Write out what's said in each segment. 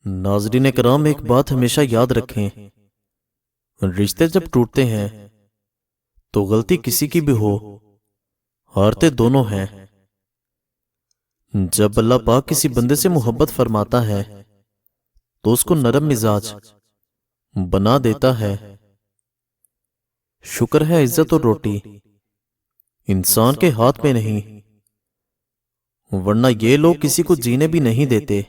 नाजरीन कराम, एक बात हमेशा याद रखें। रिश्ते जब टूटते हैं तो गलती किसी की भी हो, हारते दोनों हैं। जब अल्लाह पाक किसी बंदे से मोहब्बत फरमाता है तो उसको नरम मिजाज बना देता है। शुक्र है इज्जत और रोटी इंसान के हाथ में नहीं, वरना ये लोग किसी को जीने भी नहीं देते।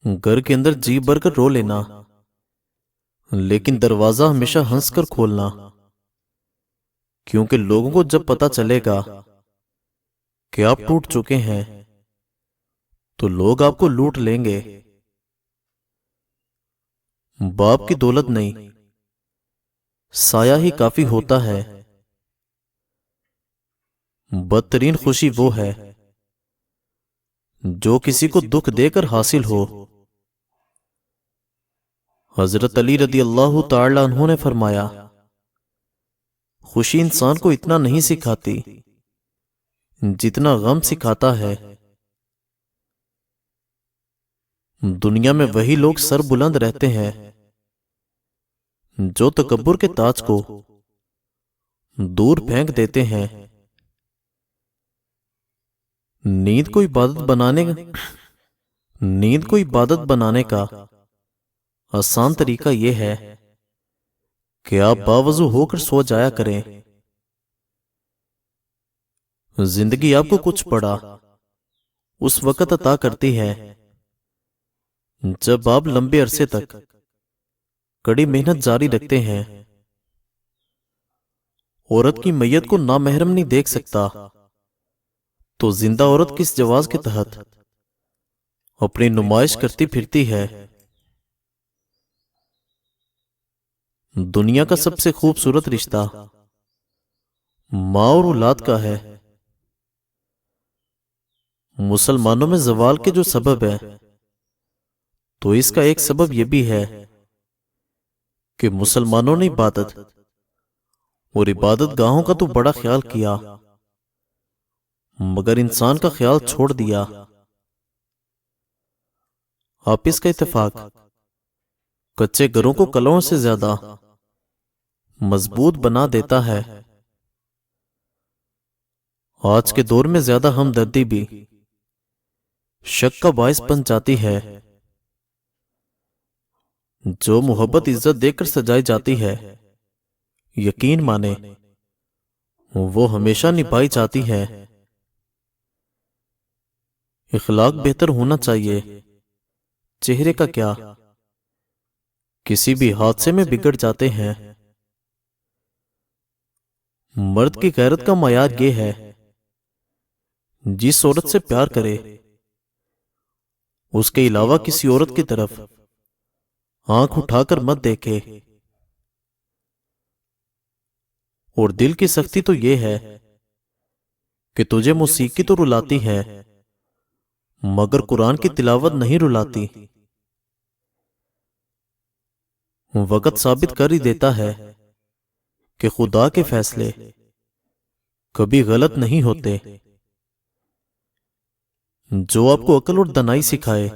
घर के अंदर जी भरकर रो लेना, लेकिन दरवाजा हमेशा हंसकर खोलना, क्योंकि लोगों को जब पता चलेगा कि आप टूट चुके हैं तो लोग आपको लूट लेंगे। बाप की दौलत नहीं, साया ही काफी होता है। बदतरीन खुशी वो है जो किसी को दुख देकर हासिल हो। हजरत अली रदी अल्लाह ताला अन्हु ने फरमाया, खुशी इंसान को इतना नहीं सिखाती जितना गम सिखाता है। दुनिया में वही लोग सर बुलंद रहते हैं जो तकब्बुर के ताज को दूर फेंक देते हैं। नींद को इबादत बनाने का आसान तरीका यह है कि आप बावजू होकर सो जाया करें। जिंदगी आपको कुछ पड़ा उस वक्त अता करती है जब आप लंबे अरसे तक कड़ी मेहनत जारी रखते हैं। औरत की मैयत को नामहरम नहीं देख सकता, तो जिंदा औरत किस जवाज के तहत अपनी नुमाइश करती फिरती है। दुनिया का सबसे खूबसूरत रिश्ता माँ और औलाद का है। मुसलमानों में जवाल के जो सबब है, तो इसका एक सबब यह भी है कि मुसलमानों ने इबादत और इबादत गाहों का तो बड़ा ख्याल किया, मगर इंसान का ख्याल छोड़ दिया। आपस का इत्तेफाक कच्चे घरों को कलहों से ज्यादा मजबूत बना देता है। आज के दौर में ज्यादा हमदर्दी भी शक का बायस बन जाती है। जो मोहब्बत इज्जत देकर सजाई जाती है, यकीन माने वो हमेशा निभाई जाती है। इखलाक बेहतर होना चाहिए, चेहरे का क्या, किसी भी हादसे में बिगड़ जाते हैं। मर्द की गैरत का मयार ये है, जिस औरत से प्यार करे उसके अलावा किसी औरत की तरफ आंख उठाकर मत देखे। और दिल की सख्ती तो यह है कि तुझे मौसीकी तो रुलाती है, मगर कुरान की तिलावत नहीं रुलाती। वक्त साबित कर ही देता है कि खुदा के फैसले कभी गलत नहीं होते। जो आपको अकल और दनाई सिखाए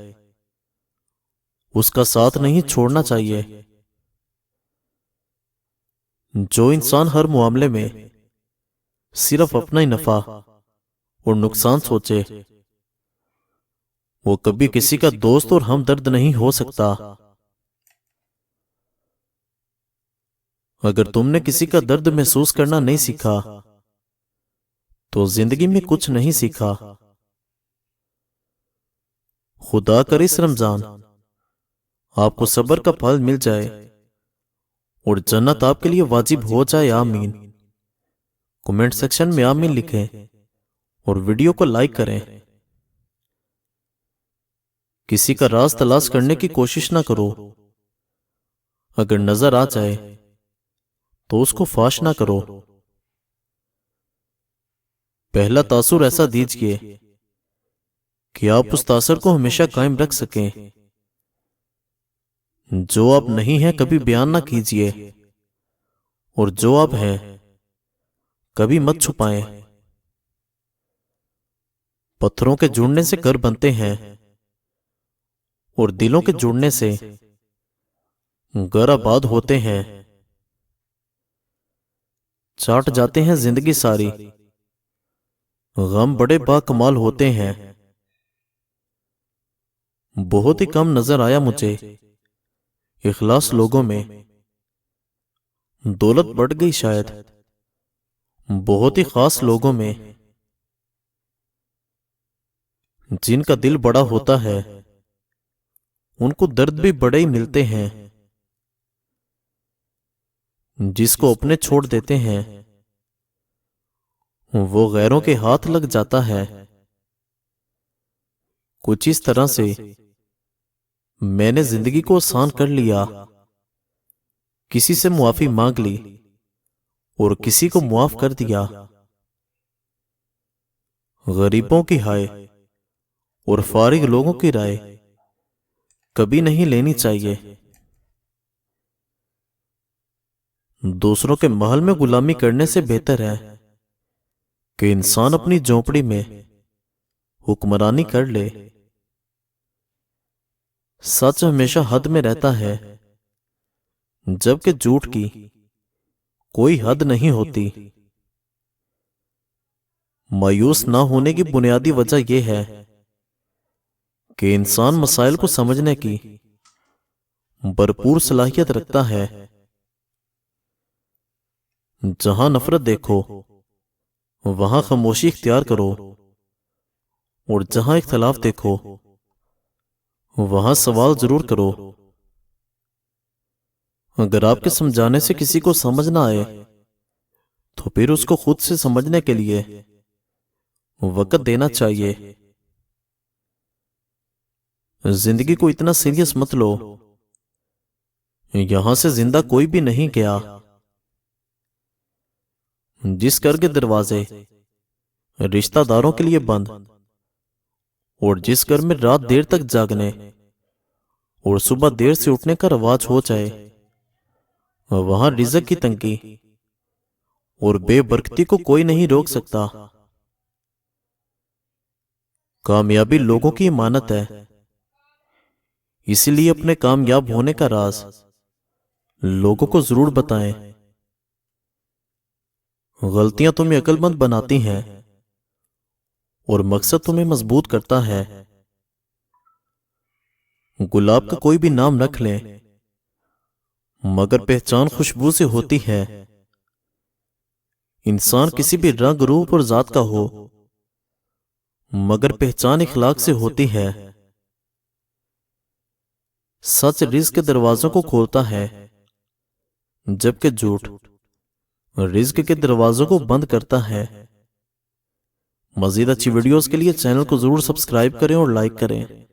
उसका साथ नहीं छोड़ना चाहिए। जो इंसान हर मामले में सिर्फ अपना ही नफा और नुकसान सोचे, वो कभी किसी का दोस्त और हमदर्द नहीं हो सकता। अगर तुमने किसी का दर्द महसूस करना नहीं सीखा तो जिंदगी में कुछ नहीं सीखा। खुदा करे इस रमजान आपको सब्र का फल मिल जाए और जन्नत आपके लिए वाजिब हो जाए। आमीन। कमेंट सेक्शन में आमीन लिखें और वीडियो को लाइक करें। किसी का राज तलाश करने की कोशिश ना करो, अगर नजर आ जाए तो उसको फाश ना करो। पहला तासुर ऐसा दीजिए कि आप उस तासर को हमेशा कायम रख सकें। जो आप नहीं हैं कभी बयान ना कीजिए, और जो आप हैं कभी मत छुपाएं। पत्थरों के जुड़ने से घर बनते हैं और दिलों के जुड़ने से घर आबाद होते हैं। चाट जाते हैं जिंदगी सारी, गम बड़े बाकमाल होते हैं। बहुत ही कम नजर आया मुझे इखलास लोगों में, दौलत बढ़ गई शायद बहुत ही खास लोगों में। जिनका दिल बड़ा होता है उनको दर्द भी बड़े ही मिलते हैं। जिसको अपने छोड़ देते हैं वो गैरों के हाथ लग जाता है। कुछ इस तरह से मैंने जिंदगी को आसान कर लिया। किसी से मुआफी मांग ली और किसी को मुआफ कर दिया। गरीबों की हाय और फारिग लोगों की राय कभी नहीं लेनी चाहिए। दूसरों के महल में गुलामी करने से बेहतर है कि इंसान अपनी झोंपड़ी में हुक्मरानी कर ले। सच हमेशा हद में रहता है, जबकि झूठ की कोई हद नहीं होती। मायूस ना होने की बुनियादी वजह यह है कि इंसान मसाइल को समझने की भरपूर सलाहियत रखता है। जहां नफरत देखो वहां खामोशी इख्तियार करो, और जहां इख्तलाफ देखो वहां सवाल जरूर करो। अगर आपके समझाने से किसी को समझ ना आए तो फिर उसको खुद से समझने के लिए वक्त देना चाहिए। जिंदगी को इतना सीरियस मत लो, यहां से जिंदा कोई भी नहीं गया। जिस घर के दरवाजे रिश्तेदारों के लिए बंद और जिस घर में रात देर तक जागने और सुबह देर से उठने का रवाज हो जाए, वहां रिज़्क की तंगी और बेबरकती को कोई नहीं रोक सकता। कामयाबी लोगों की इमानत है, इसीलिए अपने कामयाब होने का राज लोगों को जरूर बताएं। गलतियां तुम्हें अक्लमंद बनाती हैं और मकसद तुम्हें मजबूत करता है। गुलाब का कोई भी नाम रख लें, मगर पहचान खुशबू से होती है। इंसान किसी भी रंग रूप और जात का हो, मगर पहचान इखलाक से होती है। सच रिज़्क के दरवाजों को खोलता है, जबकि झूठ रिज़्क के दरवाजों को बंद करता है। मजीद अच्छी वीडियोस के लिए चैनल को जरूर सब्सक्राइब करें और लाइक करें।